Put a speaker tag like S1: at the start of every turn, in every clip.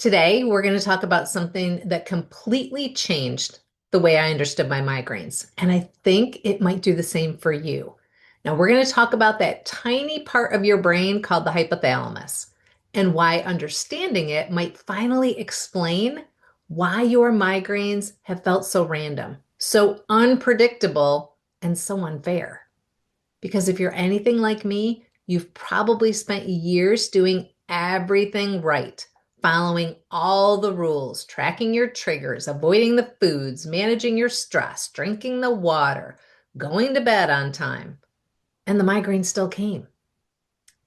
S1: Today, we're going to talk about something that completely changed the way I understood my migraines. And I think it might do the same for you. Now, we're going to talk about that tiny part of your brain called the hypothalamus and why understanding it might finally explain why your migraines have felt so random, so unpredictable, and so unfair. Because if you're anything like me, you've probably spent years doing everything right, following all the rules, tracking your triggers, avoiding the foods, managing your stress, drinking the water, going to bed on time. And the migraine still came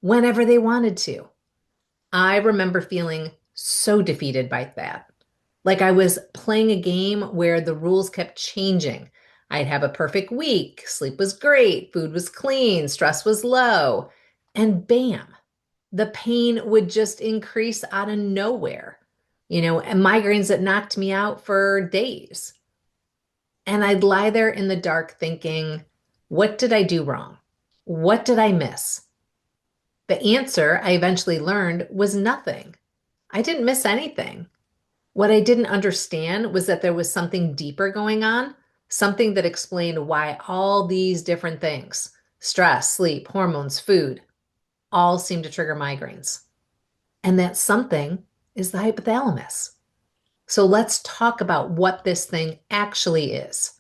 S1: whenever they wanted to. I remember feeling so defeated by that. Like I was playing a game where the rules kept changing. I'd have a perfect week, sleep was great, food was clean, stress was low, and bam, the pain would just increase out of nowhere. And migraines that knocked me out for days. And I'd lie there in the dark thinking, what did I do wrong? What did I miss? The answer I eventually learned was nothing. I didn't miss anything. What I didn't understand was that there was something deeper going on, something that explained why all these different things, stress, sleep, hormones, food, all seem to trigger migraines. And that something is the hypothalamus. So let's talk about what this thing actually is.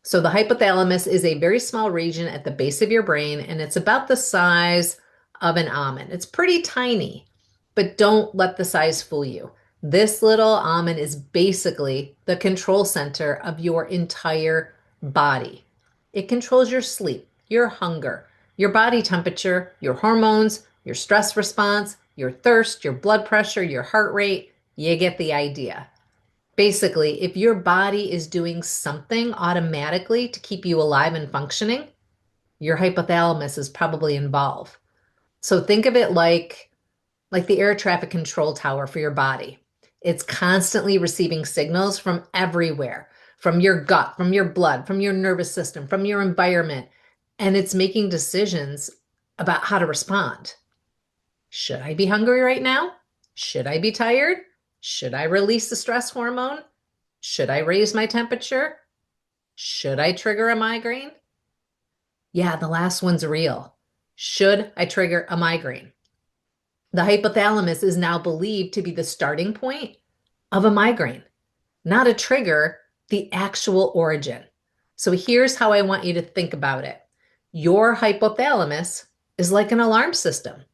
S1: So the hypothalamus is a very small region at the base of your brain, and it's about the size of an almond. It's pretty tiny, but don't let the size fool you. This little almond is basically the control center of your entire body. It controls your sleep, your hunger, your body temperature, your hormones, your stress response, your thirst, your blood pressure, your heart rate. You get the idea. Basically, if your body is doing something automatically to keep you alive and functioning, your hypothalamus is probably involved. So think of it like the air traffic control tower for your body. It's constantly receiving signals from everywhere, from your gut, from your blood, from your nervous system, from your environment, and it's making decisions about how to respond. Should I be hungry right now? Should I be tired? Should I release the stress hormone? Should I raise my temperature? Should I trigger a migraine? Yeah, the last one's real. Should I trigger a migraine? The hypothalamus is now believed to be the starting point of a migraine, not a trigger, the actual origin. So here's how I want you to think about it. Your hypothalamus is like an alarm system.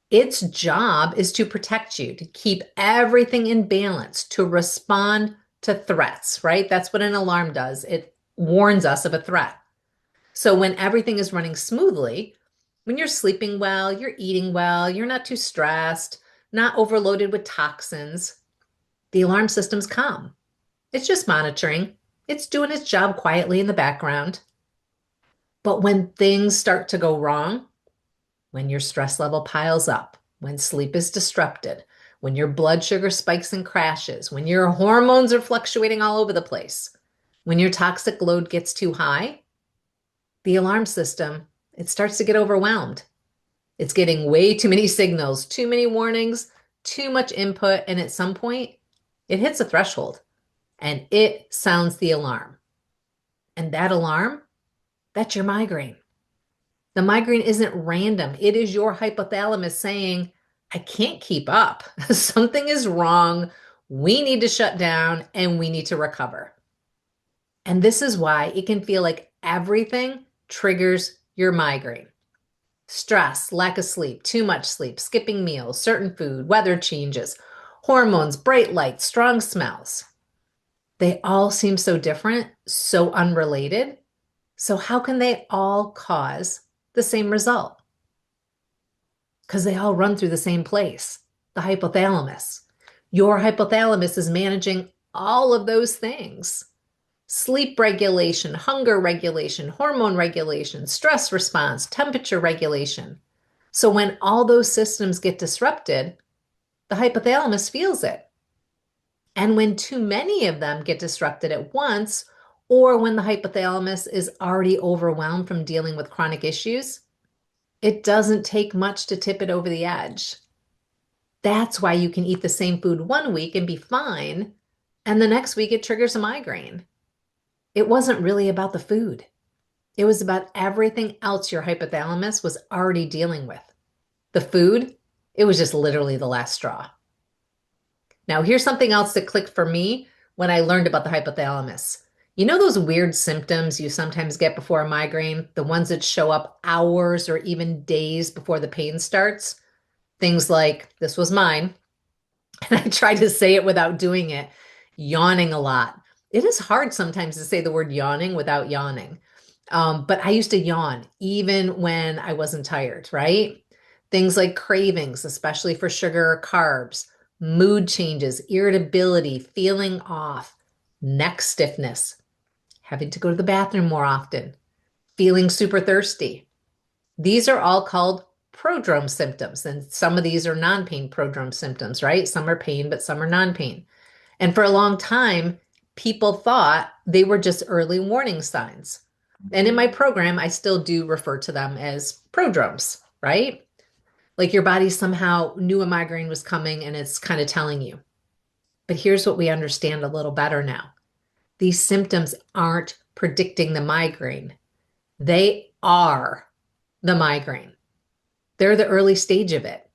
S1: Its job is to protect you, to keep everything in balance, to respond to threats, right? That's what an alarm does. It warns us of a threat. So when everything is running smoothly, when you're sleeping well, you're eating well, you're not too stressed, not overloaded with toxins, the alarm system's calm. It's just monitoring. It's doing its job quietly in the background. But when things start to go wrong, when your stress level piles up, when sleep is disrupted, when your blood sugar spikes and crashes, when your hormones are fluctuating all over the place, when your toxic load gets too high, the alarm system, it starts to get overwhelmed. It's getting way too many signals, too many warnings, too much input, and at some point, it hits a threshold and it sounds the alarm. And that alarm, that's your migraine. The migraine isn't random. It is your hypothalamus saying, I can't keep up. Something is wrong. We need to shut down and we need to recover. And this is why it can feel like everything triggers your migraine. Stress, lack of sleep, too much sleep, skipping meals, certain food, weather changes, hormones, bright lights, strong smells. They all seem so different, so unrelated. So how can they all cause the same result? Because they all run through the same place, the hypothalamus. Your hypothalamus is managing all of those things. Sleep regulation, hunger regulation, hormone regulation, stress response, temperature regulation. So when all those systems get disrupted, the hypothalamus feels it. And when too many of them get disrupted at once, or when the hypothalamus is already overwhelmed from dealing with chronic issues, it doesn't take much to tip it over the edge. That's why you can eat the same food one week and be fine, and the next week it triggers a migraine. It wasn't really about the food. It was about everything else your hypothalamus was already dealing with. The food, it was just literally the last straw. Now, here's something else that clicked for me when I learned about the hypothalamus. You know those weird symptoms you sometimes get before a migraine, the ones that show up hours or even days before the pain starts? Things like, this was mine, and I tried to say it without doing it, yawning a lot. It is hard sometimes to say the word yawning without yawning. But I used to yawn even when I wasn't tired, right? Things like cravings, especially for sugar or carbs, mood changes, irritability, feeling off, neck stiffness, having to go to the bathroom more often, feeling super thirsty. These are all called prodrome symptoms. And some of these are non-pain prodrome symptoms, right? Some are pain, but some are non-pain. And for a long time, people thought they were just early warning signs. And in my program, I still do refer to them as prodromes, right? Like your body somehow knew a migraine was coming and it's kind of telling you. But here's what we understand a little better now. These symptoms aren't predicting the migraine. They are the migraine. They're the early stage of it.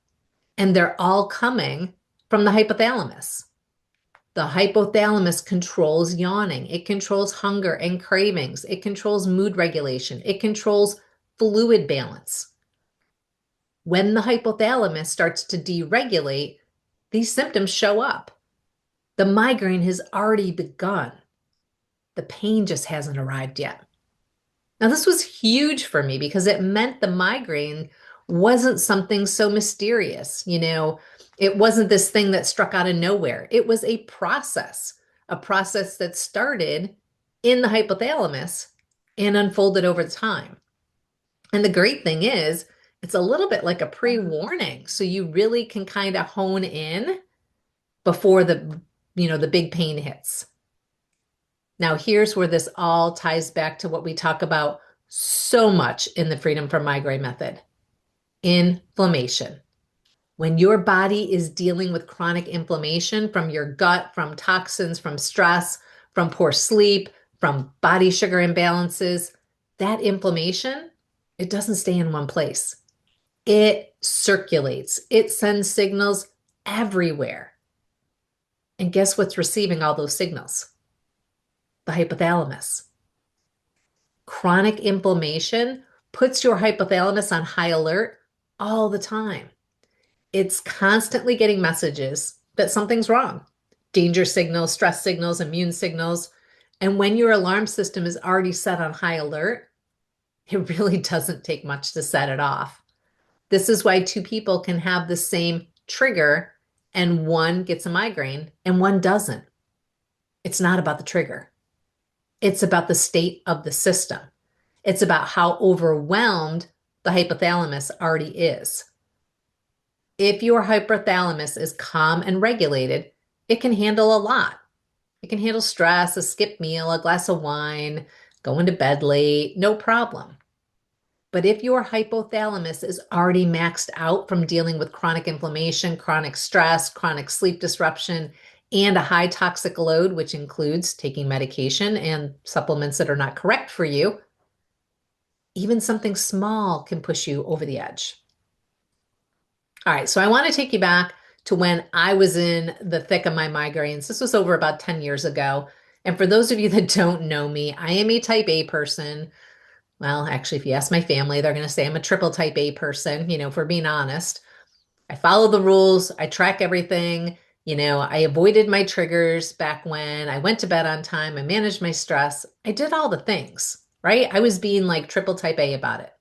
S1: And they're all coming from the hypothalamus. The hypothalamus controls yawning. It controls hunger and cravings. It controls mood regulation. It controls fluid balance. When the hypothalamus starts to deregulate, these symptoms show up. The migraine has already begun. The pain just hasn't arrived yet. Now, this was huge for me because it meant the migraine wasn't something so mysterious. It wasn't this thing that struck out of nowhere. It was a process that started in the hypothalamus and unfolded over time. And the great thing is, it's a little bit like a pre-warning. So you really can kind of hone in before the big pain hits. Now, here's where this all ties back to what we talk about so much in the Freedom from Migraine method. Inflammation. When your body is dealing with chronic inflammation from your gut, from toxins, from stress, from poor sleep, from body sugar imbalances, that inflammation, it doesn't stay in one place. It circulates. It sends signals everywhere. And guess what's receiving all those signals? The hypothalamus. Chronic inflammation puts your hypothalamus on high alert all the time. It's constantly getting messages that something's wrong. Danger signals, stress signals, immune signals. And when your alarm system is already set on high alert, it really doesn't take much to set it off. This is why two people can have the same trigger and one gets a migraine and one doesn't. It's not about the trigger. It's about the state of the system. It's about how overwhelmed the hypothalamus already is. If your hypothalamus is calm and regulated, it can handle a lot. It can handle stress, a skipped meal, a glass of wine, going to bed late, no problem. But if your hypothalamus is already maxed out from dealing with chronic inflammation, chronic stress, chronic sleep disruption, and a high toxic load, which includes taking medication and supplements that are not correct for you, even something small can push you over the edge. All right, so I want to take you back to when I was in the thick of my migraines. This was over about 10 years ago. And for those of you that don't know me, I am a type A person. Well, actually, if you ask my family, they're going to say I'm a triple type A person, if we're being honest. I follow the rules. I track everything. I avoided my triggers back when I went to bed on time. I managed my stress. I did all the things, right? I was being like triple type A about it.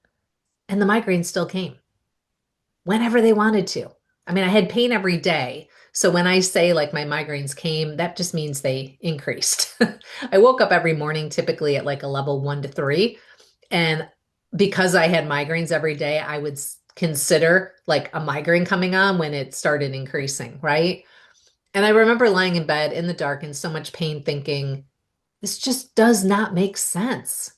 S1: And the migraines still came whenever they wanted to. I mean, I had pain every day. So when I say like my migraines came, that just means they increased. I woke up every morning typically at like a level 1 to 3. And because I had migraines every day, I would consider like a migraine coming on when it started increasing, right? And I remember lying in bed in the dark in so much pain thinking, this just does not make sense.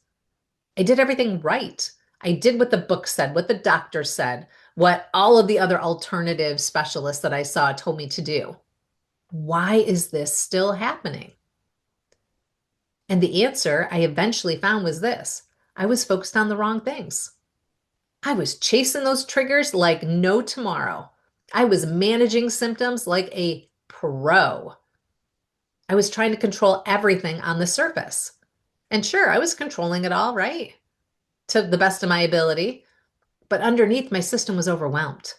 S1: I did everything right. I did what the book said, what the doctor said. what all of the other alternative specialists that I saw told me to do. Why is this still happening? And the answer I eventually found was this: I was focused on the wrong things. I was chasing those triggers like no tomorrow. I was managing symptoms like a pro. I was trying to control everything on the surface. And sure, I was controlling it all, right? To the best of my ability. But underneath, my system was overwhelmed.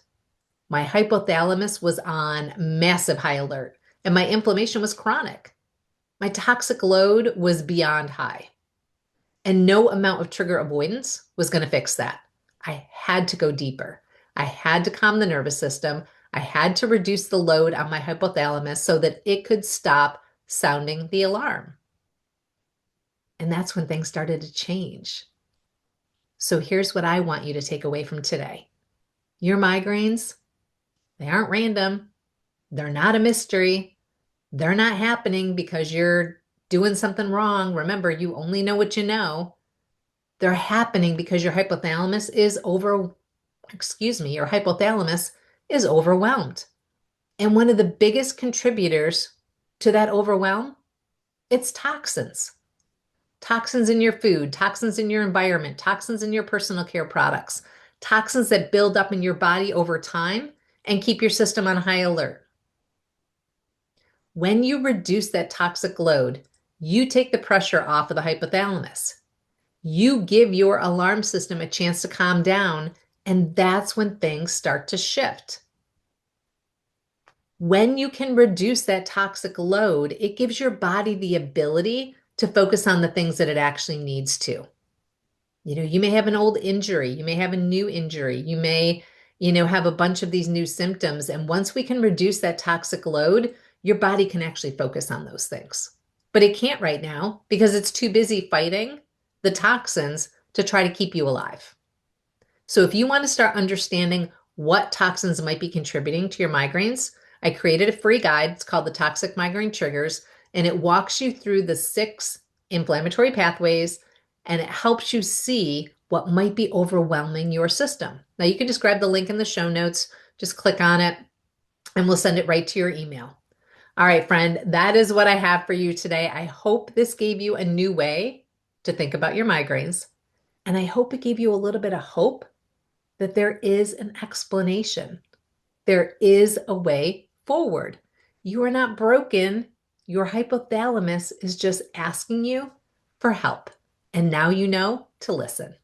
S1: My hypothalamus was on massive high alert, and my inflammation was chronic. My toxic load was beyond high. And no amount of trigger avoidance was going to fix that. I had to go deeper. I had to calm the nervous system. I had to reduce the load on my hypothalamus so that it could stop sounding the alarm. And that's when things started to change. So here's what I want you to take away from today. Your migraines, they aren't random. They're not a mystery. They're not happening because you're doing something wrong. Remember, you only know what you know. They're happening because your hypothalamus is your hypothalamus is overwhelmed. And one of the biggest contributors to that overwhelm, it's toxins. Toxins in your food, toxins in your environment, toxins in your personal care products, toxins that build up in your body over time and keep your system on high alert. When you reduce that toxic load, you take the pressure off of the hypothalamus. You give your alarm system a chance to calm down, and that's when things start to shift. When you can reduce that toxic load, it gives your body the ability to focus on the things that it actually needs to. You may have an old injury, you may have a new injury, you may, have a bunch of these new symptoms. And once we can reduce that toxic load, your body can actually focus on those things. But it can't right now because it's too busy fighting the toxins to try to keep you alive. So if you want to start understanding what toxins might be contributing to your migraines, I created a free guide. It's called the Toxic Migraine Triggers, and it walks you through the 6 inflammatory pathways, and it helps you see what might be overwhelming your system. Now, you can just grab the link in the show notes, just click on it, and we'll send it right to your email. All right, friend, that is what I have for you today. I hope this gave you a new way to think about your migraines, and I hope it gave you a little bit of hope that there is an explanation. There is a way forward. You are not broken. Your hypothalamus is just asking you for help. And now you know to listen.